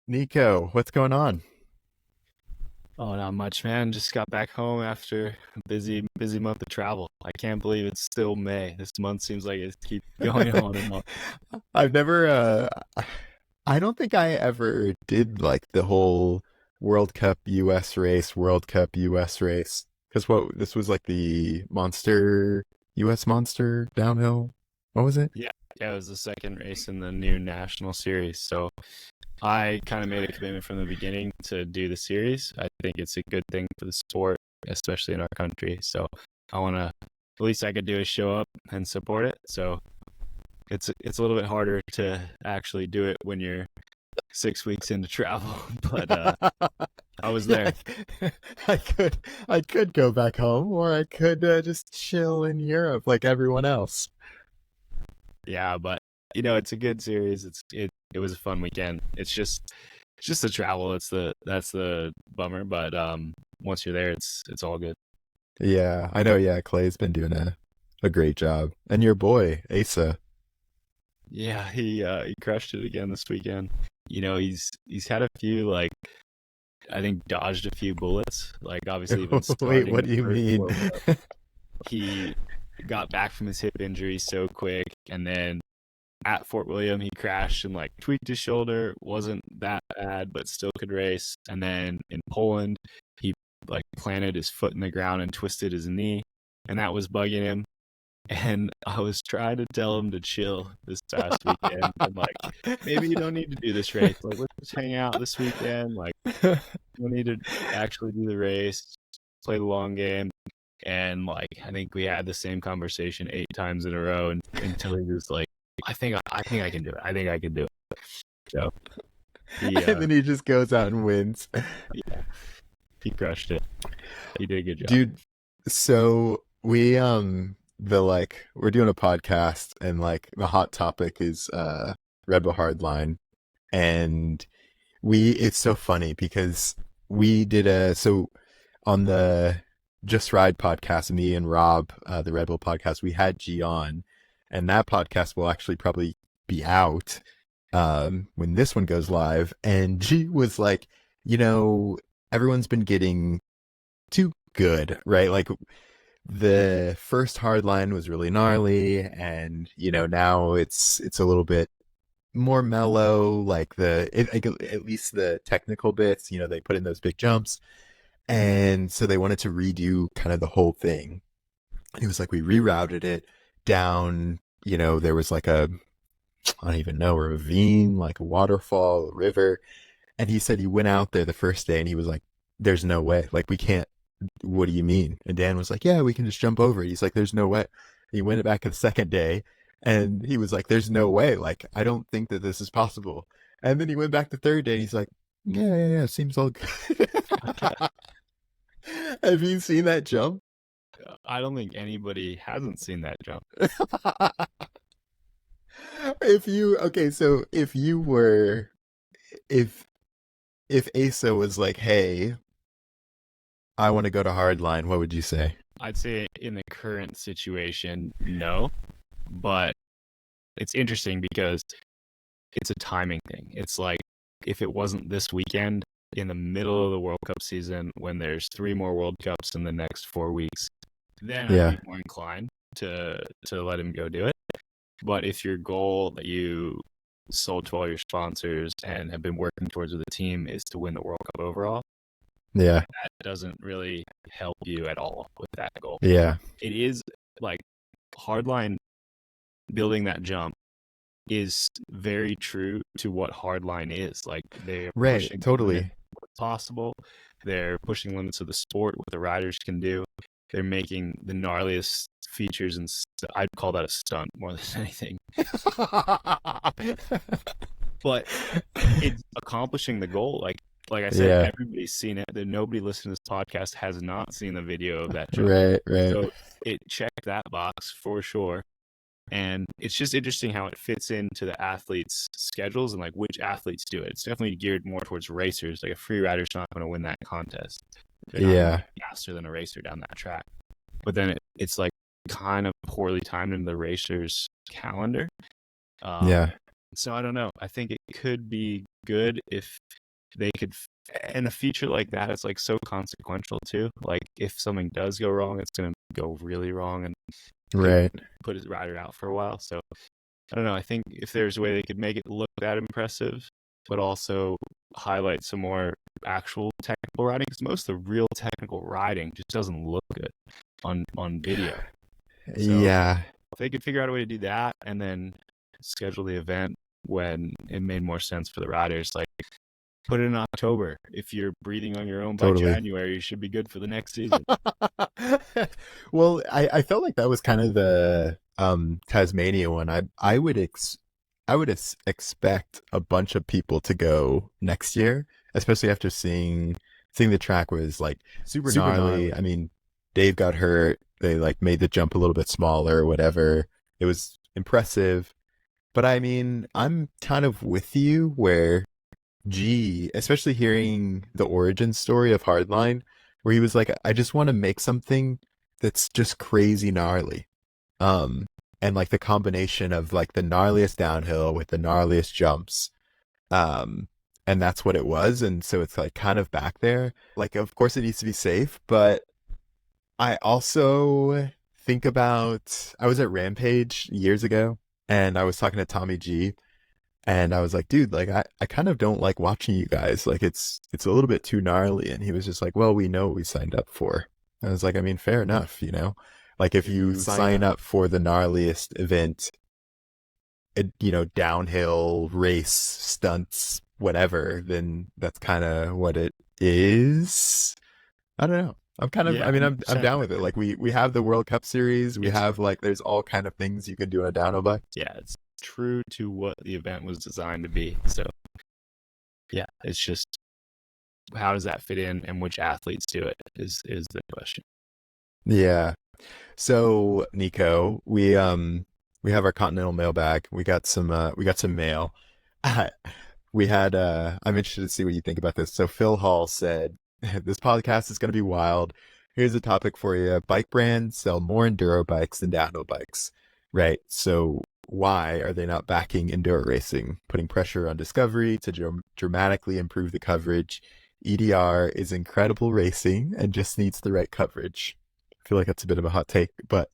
Nico, what's going on? Oh, not much, man. Just got back home after a busy month of travel. I can't believe it's still May. This month seems like it keeps going on and on. I've never I don't think I ever did like the whole World Cup US race, World Cup US race. Because what this was like the Monster US Monster downhill. What was it? Yeah, yeah, it was the second race in the new national series. So I kind of made a commitment from the beginning to do the series. I think it's a good thing for the sport, especially in our country. So I want to, at least I could do is show up and support it. So it's a little bit harder to actually do it when you're 6 weeks into travel, but I was Yeah, there. I could I could go back home or I could just chill in Europe like everyone else. Yeah, but it's a good series. It was a fun weekend. It's just the travel. That's the bummer, but once you're there, it's all good. Yeah, I know. Yeah, Clay's been doing a great job. And your boy, Asa. Yeah, he crushed it again this weekend. He's had a few, like, I think, dodged a few bullets. Like, obviously even Wait, starting what the do you first mean? World Cup, he got back from his hip injury so quick, and then at Fort William, he crashed and like tweaked his shoulder. Wasn't that bad, but still could race. And then in Poland, he like planted his foot in the ground and twisted his knee, and that was bugging him. And I was trying to tell him to chill this past weekend and like maybe you don't need to do this race. Like let's just hang out this weekend. Like you don't need to actually do the race. Play the long game. And like I think we had the same conversation 8 times in a row and, until he was like, I think I can do it. I think I can do it. So he And then he just goes out and wins. yeah, he crushed it. He did a good job. Dude, so we're doing a podcast and like the hot topic is Redbull Hardline and we it's so funny because we did a so on the Just Ride podcast, me and Rob, the Red Bull podcast, we had G on, and that podcast will actually probably be out when this one goes live. And G was like, you know, everyone's been getting too good, right? Like the first hardline was really gnarly, and now it's a little bit more mellow. Like at least the technical bits, they put in those big jumps, and so they wanted to redo kind of the whole thing. It was like we rerouted it down. There was like I don't even know, a ravine, like a waterfall, a river. And he said he went out there the first day and he was like, there's no way. Like, we can't. What do you mean? And Dan was like, yeah, we can just jump over it. He's like, there's no way. He went back the second day and he was like, there's no way. Like, I don't think that this is possible. And then he went back the third day and he's like, yeah, yeah, yeah, seems all good. Have you seen that jump? I don't think anybody hasn't seen that jump. Okay, so if Asa was like, hey, I want to go to Hardline, what would you say? I'd say in the current situation, no, but it's interesting because it's a timing thing. It's like if it wasn't this weekend in the middle of the World Cup season when there's 3 more World Cups in the next 4 weeks, then I'd Yeah. be more inclined to let him go do it. But if your goal that you sold to all your sponsors and have been working towards with the team is to win the World Cup overall, Yeah. that doesn't really help you at all with that goal. Yeah. It is like hardline building that jump is very true to what hardline is. Like they're Right. pushing the limits Totally. of what's possible. They're pushing limits of the sport, what the riders can do. They're making the gnarliest features, and I'd call that a stunt more than anything. But it's accomplishing the goal. Like I said, Yeah. everybody's seen it. That nobody listening to this podcast has not seen the video of that jump. Right. Right. So it checked that box for sure. And it's just interesting how it fits into the athletes' schedules and like which athletes do it. It's definitely geared more towards racers. Like a free rider's not going to win that contest. They're not going to Yeah. be faster than a racer down that track. But then it's like kind of poorly timed into the racer's calendar. Um, Yeah. So I don't know. I think it could be good if they could, and a feature like that is like so consequential too. Like if something does go wrong, it's going to go really wrong and could Right. put his rider out for a while. So I don't know. I think if there's a way they could make it look that impressive, but also highlight some more actual technical riding, because most of the real technical riding just doesn't look good on video. So Yeah. if they could figure out a way to do that and then schedule the event when it made more sense for the riders, like put it in October. If you're breathing on your own by Totally. January, you should be good for the next season. Well, I felt like that was kind of the Tasmania one. I would expect a bunch of people to go next year, especially after seeing the track was like super gnarly. I mean, Dave got hurt. They like made the jump a little bit smaller or whatever. It was impressive. But I mean, I'm kind of with you where especially hearing the origin story of Hardline, where he was like, I just want to make something that's just crazy gnarly. Um, and like the combination of like the gnarliest downhill with the gnarliest jumps. Um, and that's what it was. And so it's like kind of back there. Like, of course it needs to be safe, but I also think about, I was at Rampage years ago and I was talking to Tommy G, and I was like, dude, like I kind of don't like watching you guys. Like it's a little bit too gnarly. And he was just like, well, we know what we signed up for. I was like, I mean, fair enough, you know? Like if you sign up for the gnarliest event, downhill race, stunts, whatever, then that's kind of what it is. I don't know. I mean, I'm down with it. Like we have the World Cup series. We have like, there's all kind of things you can do on a downhill bike. Yeah, it's true to what the event was designed to be. So yeah, it's just how does that fit in and which athletes do it is the question. Yeah. So Nico, we have our Continental mailbag. We got some mail. We had I'm interested to see what you think about this. So Phil Hall said, this podcast is going to be wild. Here's a topic for you. Bike brands sell more enduro bikes than downhill bikes, right? So why are they not backing enduro racing, putting pressure on Discovery to dramatically improve the coverage? EDR is incredible racing and just needs the right coverage. I feel like that's a bit of a hot take, but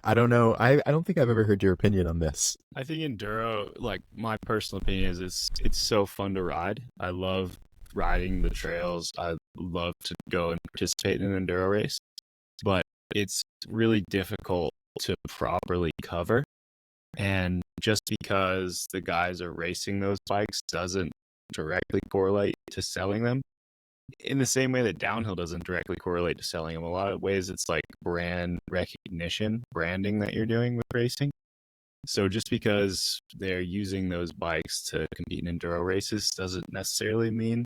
I don't know. I don't think I've ever heard your opinion on this. I think enduro, like my personal opinion is it's so fun to ride. I love riding the trails. I love to go and participate in an enduro race, but it's really difficult to properly cover. And just because the guys are racing those bikes doesn't directly correlate to selling them. In the same way that downhill doesn't directly correlate to selling them. A lot of ways it's like brand recognition, branding that you're doing with racing. So just because they're using those bikes to compete in enduro races doesn't necessarily mean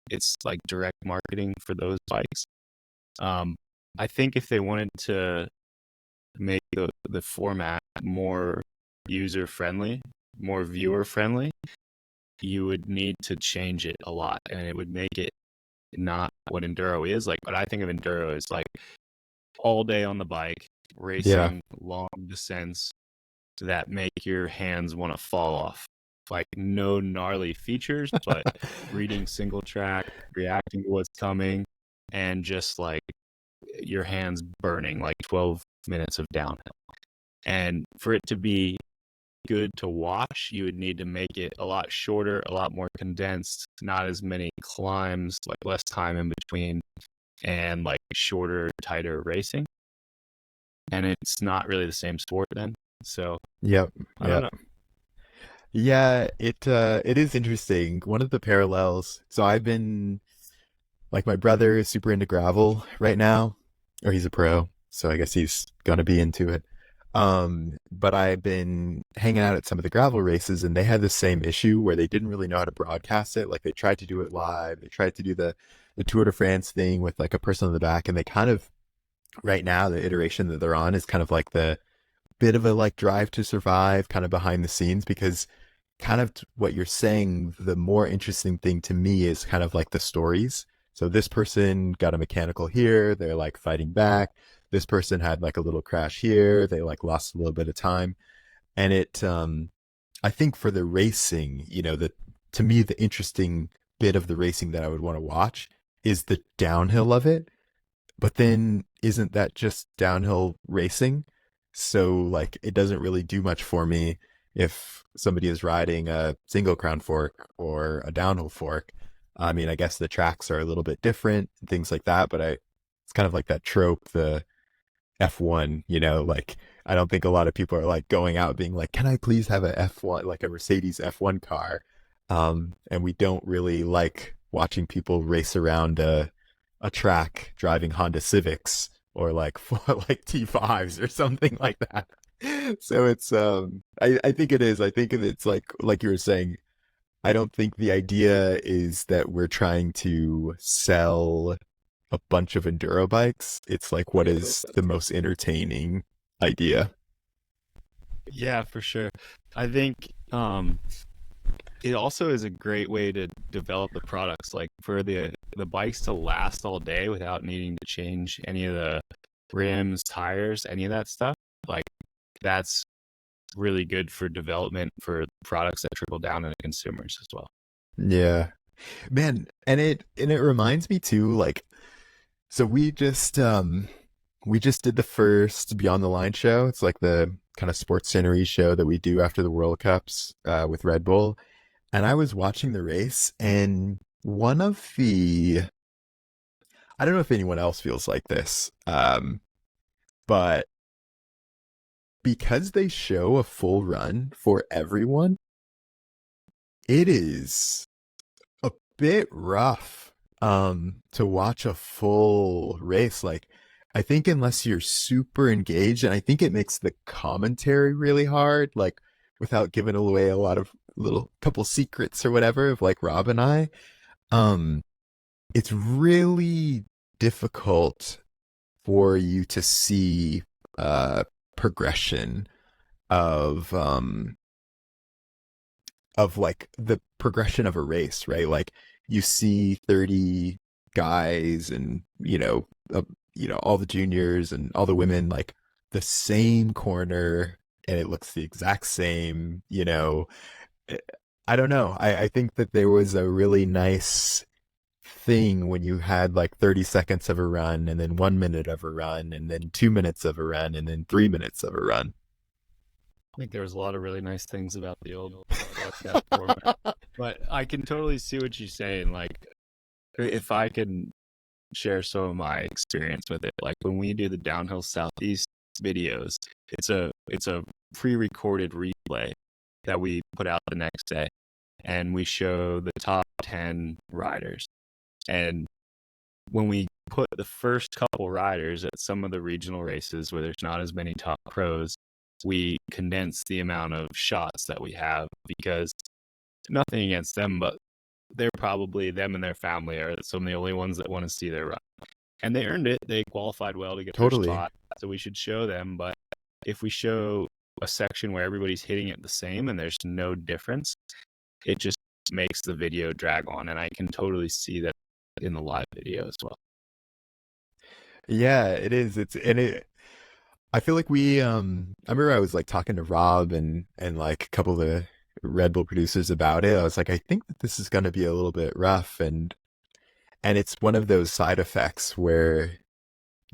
it's like direct marketing for those bikes. I think if they wanted to make the format more user friendly, more viewer friendly, you would need to change it a lot, and it would make it not what enduro is. Like what I think of enduro is like all day on the bike, racing long descents that make your hands want to fall off. Like no gnarly features, but reading single track, reacting to what's coming, and just like your hands burning like 12 minutes of downhill. And for it to be good to watch, you would need to make it a lot shorter, a lot more condensed, not as many climbs, like less time in between, and like shorter, tighter racing. And it's not really the same sport then. So I don't know. Yeah, it is interesting. One of the parallels. So I've been like, my brother is super into gravel right now, or he's a pro, so I guess he's gonna be into it. But I've been hanging out at some of the gravel races, and they had the same issue where they didn't really know how to broadcast it. Like they tried to do it live, they tried to do the Tour de France thing with like a person on the back, and they kind of, right now the iteration that they're on is kind of like the bit of a like Drive to Survive kind of behind the scenes, because kind of what you're saying, the more interesting thing to me is kind of like the stories. So this person got a mechanical here, they're like fighting back. This person had like a little crash here, they like lost a little bit of time. And I think for the racing, to me, the interesting bit of the racing that I would want to watch is the downhill of it. But then isn't that just downhill racing? So like it doesn't really do much for me if somebody is riding a single crown fork or a downhill fork. I mean, I guess the tracks are a little bit different, things like that, but it's kind of like that trope, the F1, like I don't think a lot of people are like going out being like, can I please have a F1, like a Mercedes F1 car? And we don't really like watching people race around a track driving Honda Civics or like like T5s or something like that. So it's I think it is. I think it's like you were saying, I don't think the idea is that we're trying to sell a bunch of enduro bikes. It's like what is the most entertaining idea. Yeah, for sure. I think it also is a great way to develop the products, like for the bikes to last all day without needing to change any of the rims, tires, any of that stuff. Like that's really good for development for products that trickle down to consumers as well. Yeah. Man, and it reminds me too, like, so we just did the first Beyond the Line show. It's like the kind of sports scenery show that we do after the World Cups with Red Bull. And I was watching the race, and one of the I don't know if anyone else feels like this, but because they show a full run for everyone, it is a bit rough to watch a full race. Like I think unless you're super engaged, and I think it makes the commentary really hard, like without giving away a lot of little couple secrets or whatever of like Rob and I, um it's really difficult for you to see progression of like the progression of a race, right? Like you see 30 guys and all the juniors and all the women like the same corner, and it looks the exact same, I don't know. I think that there was a really nice thing when you had like 30 seconds of a run and then 1 minute of a run and then 2 minutes of a run and then 3 minutes of a run. I think there was a lot of really nice things about the old broadcast format, but I can totally see what you're saying. Like, if I can share some of my experience with it, like when we do the downhill southeast videos, it's a pre-recorded replay that we put out the next day, and we show the top 10 riders. And when we put the first couple riders at some of the regional races where there's not as many top pros, we condense the amount of shots that we have, because nothing against them, but they're probably, them and their family are some of the only ones that want to see their run. And they earned it. They qualified well to get their Totally. spot. So we should show them. But if we show a section where everybody's hitting it the same and there's no difference, it just makes the video drag on. And I can totally see that in the live video as well. Yeah, it is. I feel like I remember I was like talking to Rob and like a couple of the Red Bull producers about it. I was like, I think that this is going to be a little bit rough, and it's one of those side effects where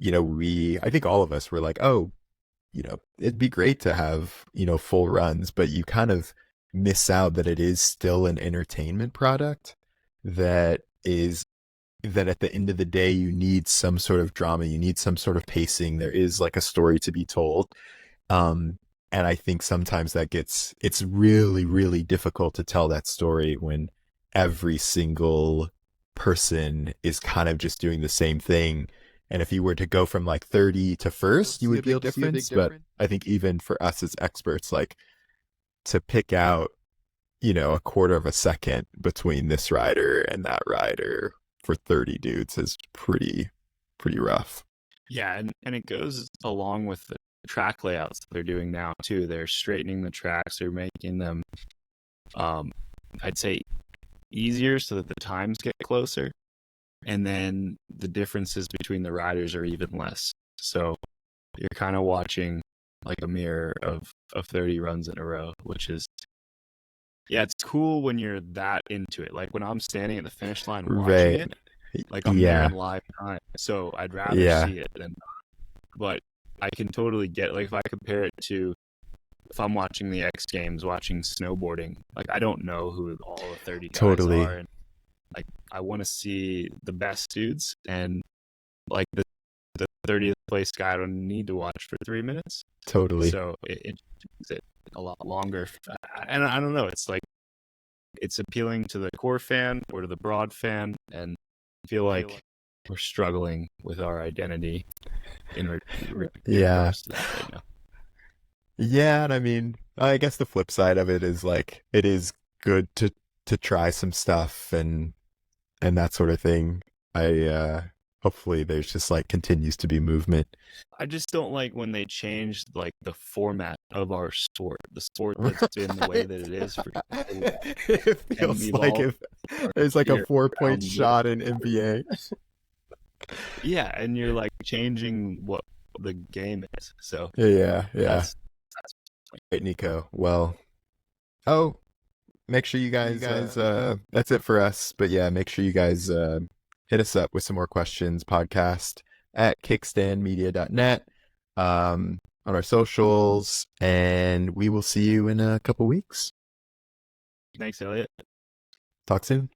I think all of us were like, oh, it'd be great to have, full runs, but you kind of miss out that it is still an entertainment product that is that at the end of the day, you need some sort of drama, you need some sort of pacing. There is like a story to be told. And I think sometimes it's really, really difficult to tell that story when every single person is kind of just doing the same thing. And if you were to go from like 30 to first, you would be able to see a big difference. But I think even for us as experts, like to pick out, a quarter of a second between this rider and that rider for 30 dudes is pretty rough. Yeah, and it goes along with the track layouts that they're doing now too. They're straightening the tracks, they're making them I'd say easier so that the times get closer, and then the differences between the riders are even less. So you're kind of watching like a mirror of 30 runs in a row, which is Yeah, it's cool when you're that into it. Like when I'm standing at the finish line watching Right. it, like I'm there Yeah. in live time. So I'd rather Yeah. see it than, but I can totally get, like, if I compare it to if I'm watching the X Games, watching snowboarding, like I don't know who all the 30 guys Totally. are, and like I want to see the best dudes, and like the 30th place guy I don't need to watch for 3 minutes. Totally. So it makes it a lot longer, and I don't know. It's like it's appealing to the core fan or to the broad fan, and I feel like we're struggling with our identity in Yeah. regards to that right now. Yeah, and I mean, I guess the flip side of it is like it is good to try some stuff and that sort of thing. I hopefully there's just like continues to be movement. I just don't like when they changed like the format of our sport, the sport that's been the way Right? that it is for so long, It and feels we've like all if there's like a here 4 point around the world. shot in NBA. Yeah, and you're like changing what the game is. So Yeah, yeah. that's Right, Nico. Well, oh, make sure you guys that's it for us. But yeah, make sure you guys hit us up with some more questions, podcast at kickstandmedia.net, on our socials, and we will see you in a couple weeks. thanks, Elliot. Talk soon.